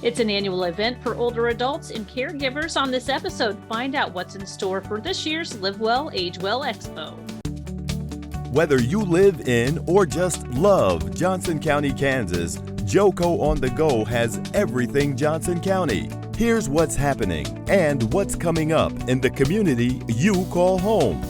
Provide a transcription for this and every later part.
It's an annual event for older adults and caregivers. On this episode, find out what's in store for this year's Live Well, Age Well Expo. Whether you live in or just love Johnson County, Kansas, JoCo on the Go has everything Johnson County. Here's what's happening and what's coming up in the community you call home.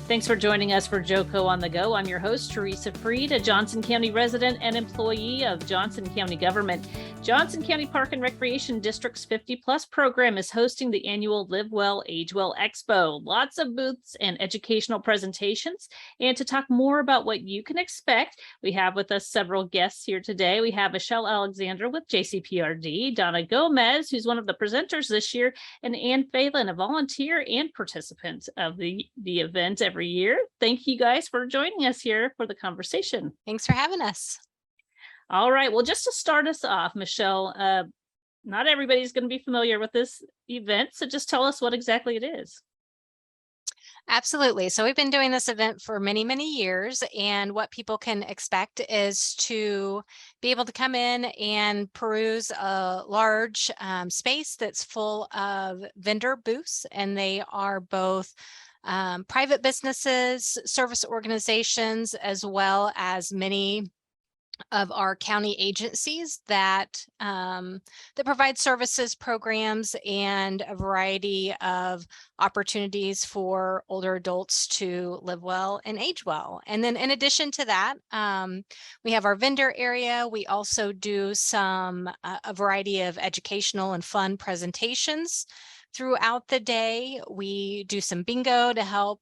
Thanks for joining us for JoCo on the Go. I'm your host, Teresa Freed, a Johnson County resident and employee of Johnson County government. Johnson County Park and Recreation District's 50-plus program is hosting the annual Live Well, Age Well Expo. Lots of booths and educational presentations. And to talk more about what you can expect, we have with us several guests here today. We have Michelle Alexander with JCPRD, Donna Gomez, who's one of the presenters this year, and Ann Phelan, a volunteer and participant of the event every year. Thank you guys for joining us here for the conversation. Thanks for having us. All right. Well, just to start us off, Michelle, not everybody's going to be familiar with this event, so just tell us what exactly it is. Absolutely. So we've been doing this event for many, many years, and what people can expect is to be able to come in and peruse a large space that's full of vendor booths, and they are both private businesses, service organizations, as well as many of our county agencies that provide services, programs, and a variety of opportunities for older adults to live well and age well. And then in addition to that, we have our vendor area. We also do a variety of educational and fun presentations throughout the day. We do some bingo to help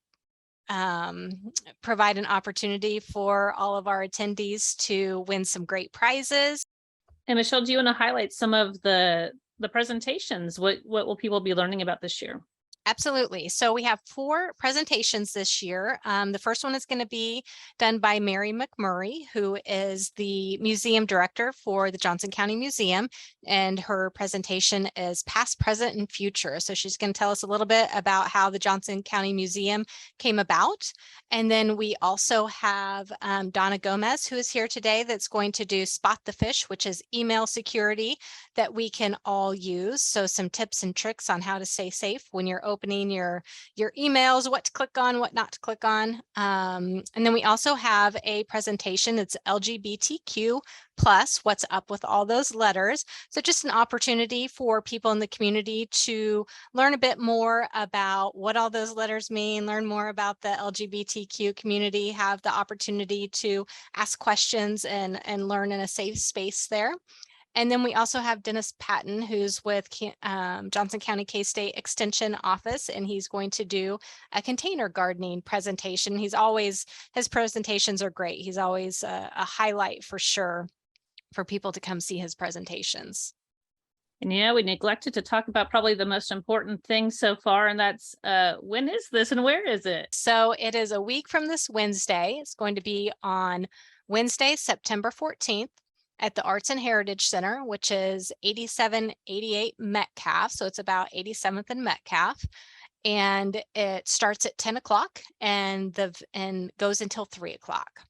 provide an opportunity for all of our attendees to win some great prizes. And Michelle, do you want to highlight some of the presentations? What will people be learning about this year? Absolutely. So we have 4 presentations this year. The first one is going to be done by Mary McMurray, who is the museum director for the Johnson County Museum. And her presentation is Past, Present, and Future. So she's going to tell us a little bit about how the Johnson County Museum came about. And then we also have Donna Gomez, who is here today, that's going to do Spot the Fish, which is email security that we can all use. So some tips and tricks on how to stay safe when you're opening your emails, what to click on, what not to click on. And then we also have a presentation that's LGBTQ plus, what's up with all those letters. So just an opportunity for people in the community to learn a bit more about what all those letters mean, learn more about the LGBTQ community, have the opportunity to ask questions and learn in a safe space there. And then we also have Dennis Patton, who's with Johnson County K-State Extension Office, and he's going to do a container gardening presentation. His presentations are great. He's always a highlight for sure for people to come see his presentations. And we neglected to talk about probably the most important thing so far, and that's when is this and where is it? So it is a week from this Wednesday. It's going to be on Wednesday, September 14th. At the Arts and Heritage Center, which is 8788 Metcalf. So it's about 87th and Metcalf. And it starts at 10 o'clock and goes until 3 o'clock.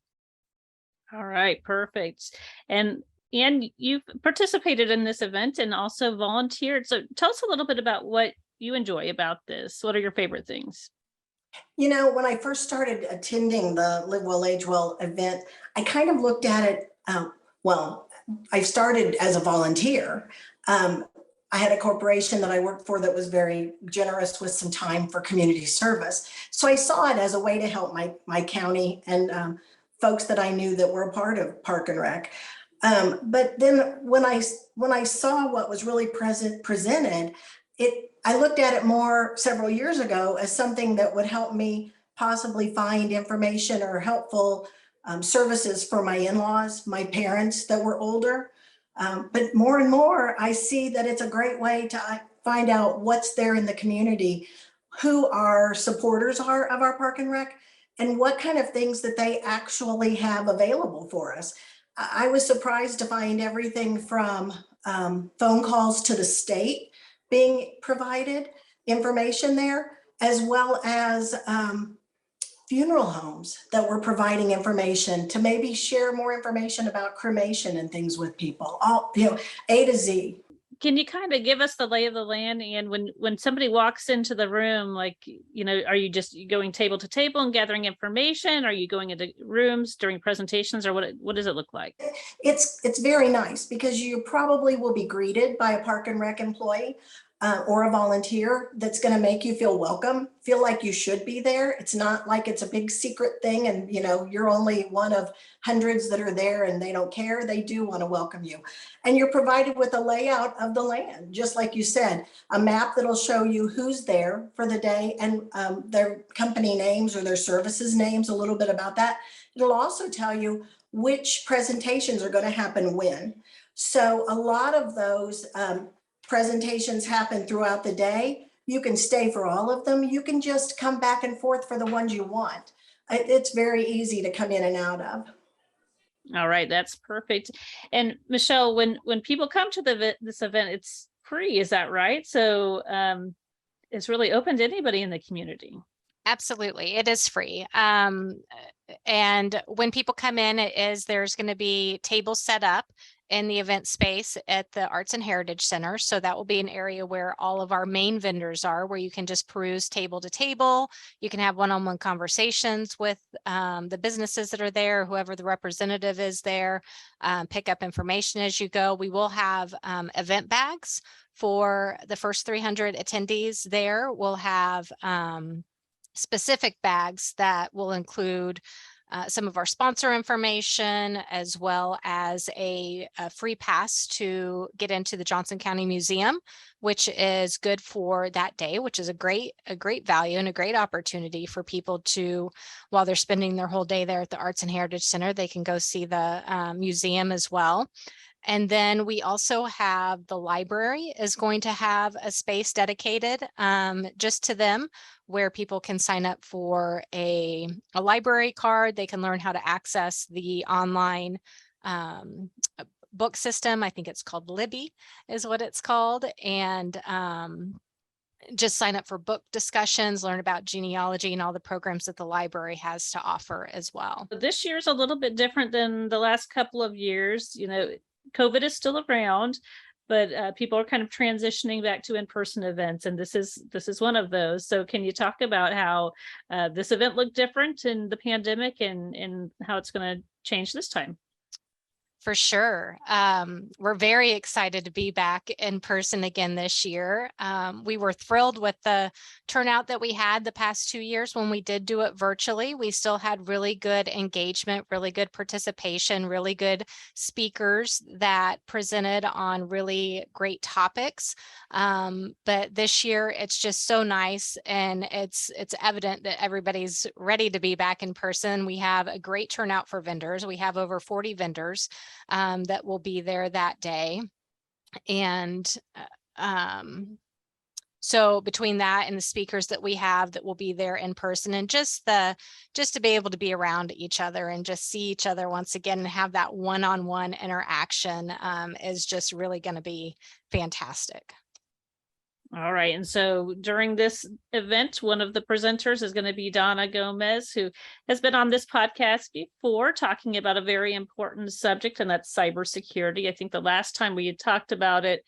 All right, perfect. And you've participated in this event and also volunteered. So tell us a little bit about what you enjoy about this. What are your favorite things? When I first started attending the Live Well, Age Well event, I kind of looked at it. I started as a volunteer. I had a corporation that I worked for that was very generous with some time for community service. So I saw it as a way to help my county and folks that I knew that were a part of Park and Rec. But then when I saw what was really presented, I looked at it more several years ago as something that would help me possibly find information or helpful services for my in-laws, my parents that were older. But more and more, I see that it's a great way to find out what's there in the community, who our supporters are of our Park and Rec, and what kind of things that they actually have available for us. I was surprised to find everything from phone calls to the state being provided, information there, as well as funeral homes that were providing information to maybe share more information about cremation and things with people, all, A to Z. can you kind of give us the lay of the land? And when somebody walks into the room, like, are you just going table to table and gathering information? Are you going into rooms during presentations, or what does it look like? It's very nice because you probably will be greeted by a Park and Rec employee or a volunteer that's going to make you feel welcome, feel like you should be there. It's not like it's a big secret thing and you're only one of hundreds that are there and they don't care. They do want to welcome you. And you're provided with a layout of the land, just like you said, a map that'll show you who's there for the day and their company names or their services names, a little bit about that. It'll also tell you which presentations are going to happen when. So a lot of those presentations happen throughout the day. You can stay for all of them. You can just come back and forth for the ones you want. It's very easy to come in and out of. All right, that's perfect. And Michelle, when people come to this event, it's free, is that right? So it's really open to anybody in the community. Absolutely, it is free. And when people come in, there's going to be tables set up in the event space at the Arts and Heritage Center. So that will be an area where all of our main vendors are, where you can just peruse table to table. You can have one-on-one conversations with the businesses that are there, whoever the representative is there, pick up information as you go. We will have event bags for the first 300 attendees there. We'll have specific bags that will include some of our sponsor information, as well as a free pass to get into the Johnson County Museum, which is good for that day, which is a great value and a great opportunity for people to, while they're spending their whole day there at the Arts and Heritage Center, they can go see the museum as well. And then we also have the library is going to have a space dedicated just to them, where people can sign up for a library card. They can learn how to access the online book system. I think it's called Libby is what it's called. And just sign up for book discussions, learn about genealogy and all the programs that the library has to offer as well. This year's a little bit different than the last couple of years. COVID is still around, but people are kind of transitioning back to in-person events, and this is one of those. So can you talk about how this event looked different in the pandemic and how it's going to change this time? For sure. We're very excited to be back in person again this year. We were thrilled with the turnout that we had the past 2 years when we did do it virtually. We still had really good engagement, really good participation, really good speakers that presented on really great topics. But this year it's just so nice, and it's evident that everybody's ready to be back in person. We have a great turnout for vendors. We have over 40 vendors that will be there that day. And so between that and the speakers that we have that will be there in person, and just to be able to be around each other and just see each other once again and have that one-on-one interaction is just really going to be fantastic. All right. And so during this event, one of the presenters is going to be Donna Gomez, who has been on this podcast before talking about a very important subject, and that's cybersecurity. I think the last time we had talked about it,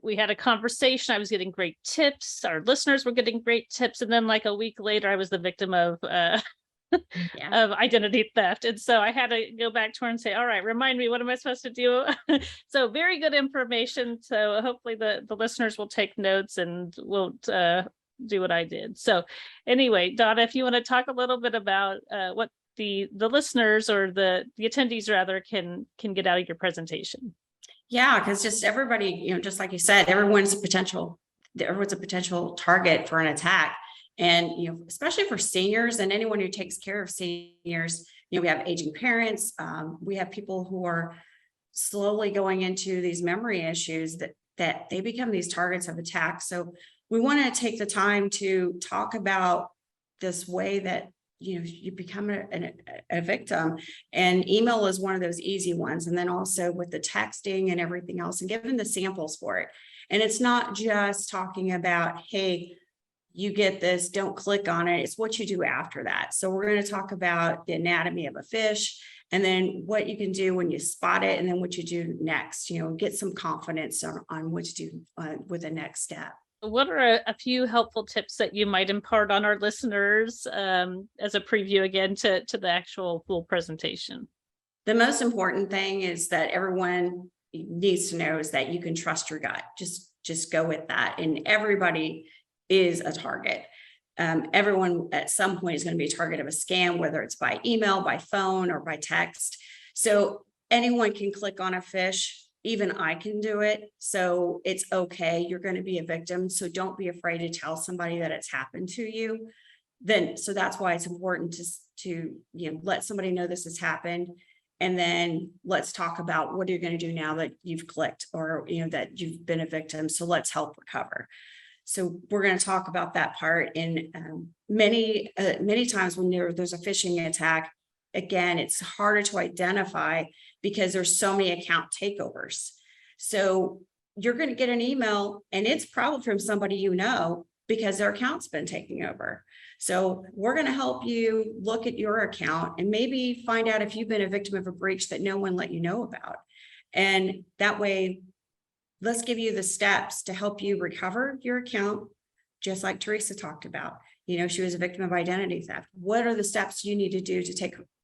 we had a conversation. I was getting great tips. Our listeners were getting great tips. And then like a week later, I was the victim of of identity theft. And so I had to go back to her and say, all right, remind me, what am I supposed to do? So very good information. So hopefully the listeners will take notes and will do what I did. So anyway, Donna, if you want to talk a little bit about what the listeners or the attendees rather can get out of your presentation. Yeah, because just everybody, just like you said, everyone's a potential target for an attack. And, especially for seniors and anyone who takes care of seniors, we have aging parents. We have people who are slowly going into these memory issues that they become these targets of attack. So we want to take the time to talk about this way that, you become a victim, and email is one of those easy ones. And then also with the texting and everything else, and giving the samples for it. And it's not just talking about, hey, you get this, don't click on it. It's what you do after that. So we're going to talk about the anatomy of a fish and then what you can do when you spot it, and then what you do next, get some confidence on what to do with the next step. What are a few helpful tips that you might impart on our listeners as a preview again to the actual full presentation? The most important thing is that everyone needs to know is that you can trust your gut. Just go with that. And everybody is a target. Everyone at some point is going to be a target of a scam, whether it's by email, by phone, or by text. So anyone can click on a fish. Even I can do it. So it's okay. You're going to be a victim. So don't be afraid to tell somebody that it's happened to you. So that's why it's important to let somebody know this has happened. And then let's talk about what you're going to do now that you've clicked or, that you've been a victim. So let's help recover. So we're going to talk about that part. And many times when there's a phishing attack, again, it's harder to identify because there's so many account takeovers. So you're going to get an email and it's probably from somebody because their account's been taken over. So we're going to help you look at your account and maybe find out if you've been a victim of a breach that no one let you know about. And that way, let's give you the steps to help you recover your account, just like Teresa talked about. She was a victim of identity theft. What are the steps you need to do to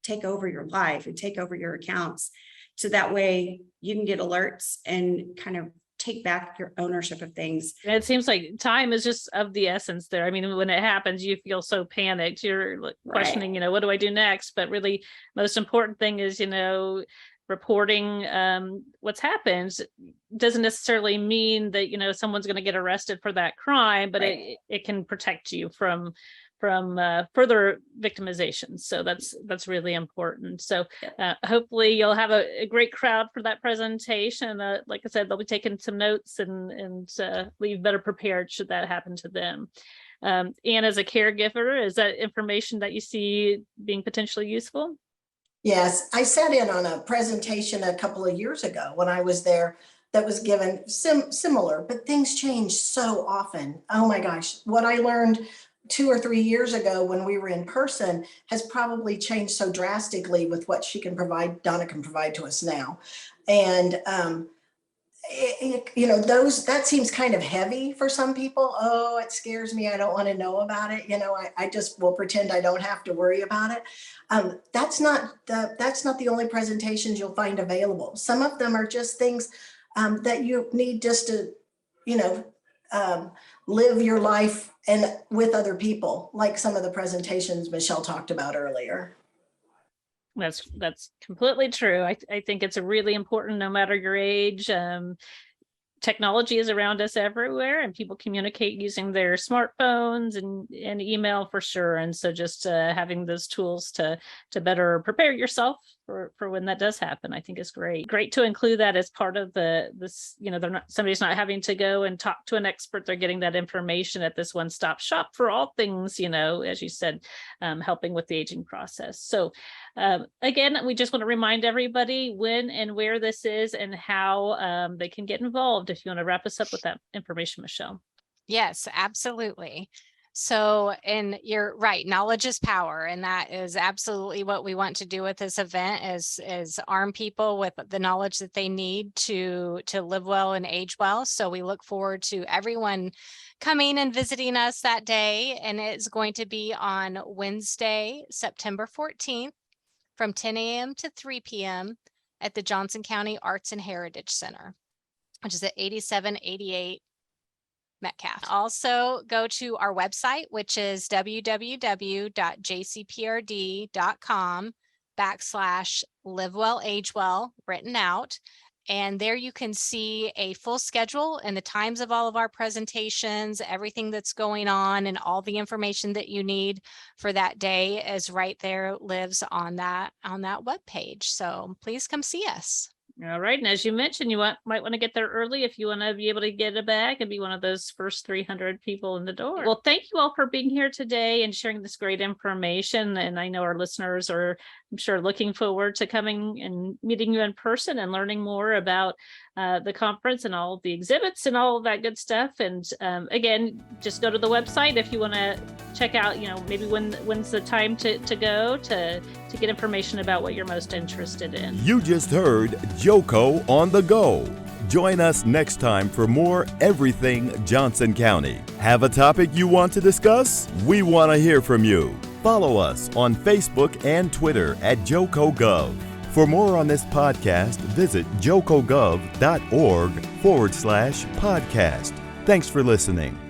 take over your life and take over your accounts? So that way you can get alerts and kind of take back your ownership of things. And it seems like time is just of the essence there. I mean, when it happens, you feel so panicked. You're questioning, what do I do next? But really, most important thing is, reporting what's happened doesn't necessarily mean that, someone's going to get arrested for that crime, but Right. it can protect you from further victimization. So that's really important. So hopefully you'll have a great crowd for that presentation. Like I said, they'll be taking some notes and leave better prepared should that happen to them. And as a caregiver, is that information that you see being potentially useful? Yes, I sat in on a presentation a couple of years ago when I was there that was given similar, but things change so often. Oh my gosh, what I learned 2 or 3 years ago when we were in person has probably changed so drastically with what Donna can provide to us now. And that seems kind of heavy for some people. Oh, it scares me. I don't want to know about it. I just will pretend I don't have to worry about it. That's not the only presentations you'll find available. Some of them are just things that you need just to, live your life and with other people, like some of the presentations Michelle talked about earlier. That's completely true. I think it's really important, no matter your age. Technology is around us everywhere, and people communicate using their smartphones and email for sure. And so just having those tools to better prepare yourself for when that does happen, I think is great. Great to include that as part of somebody's not having to go and talk to an expert. They're getting that information at this one-stop shop for all things, as you said, helping with the aging process. So again, we just want to remind everybody when and where this is and how they can get involved. If you want to wrap us up with that information, Michelle. Yes, absolutely. So, and you're right, knowledge is power. And that is absolutely what we want to do with this event is arm people with the knowledge that they need to live well and age well. So we look forward to everyone coming and visiting us that day. And it's going to be on Wednesday, September 14th from 10 a.m. to 3 p.m. at the Johnson County Arts and Heritage Center, which is at 8788 Metcalf. Also go to our website, which is www.jcprd.com/livewellagewell written out. And there you can see a full schedule and the times of all of our presentations, everything that's going on, and all the information that you need for that day is right there, lives on that webpage. So please come see us. All right. And as you mentioned, you might want to get there early if you want to be able to get a bag and be one of those first 300 people in the door. Well, thank you all for being here today and sharing this great information. And I know our listeners are, I'm sure, looking forward to coming and meeting you in person and learning more about the conference and all the exhibits and all of that good stuff. And again, just go to the website if you want to check out, maybe when's the time to go to to get information about what you're most interested in. You just heard JoCo on the Go. Join us next time for more Everything Johnson County. Have a topic you want to discuss? We want to hear from you. Follow us on Facebook and Twitter at JoCoGov. For more on this podcast, visit jocogov.org/podcast. Thanks for listening.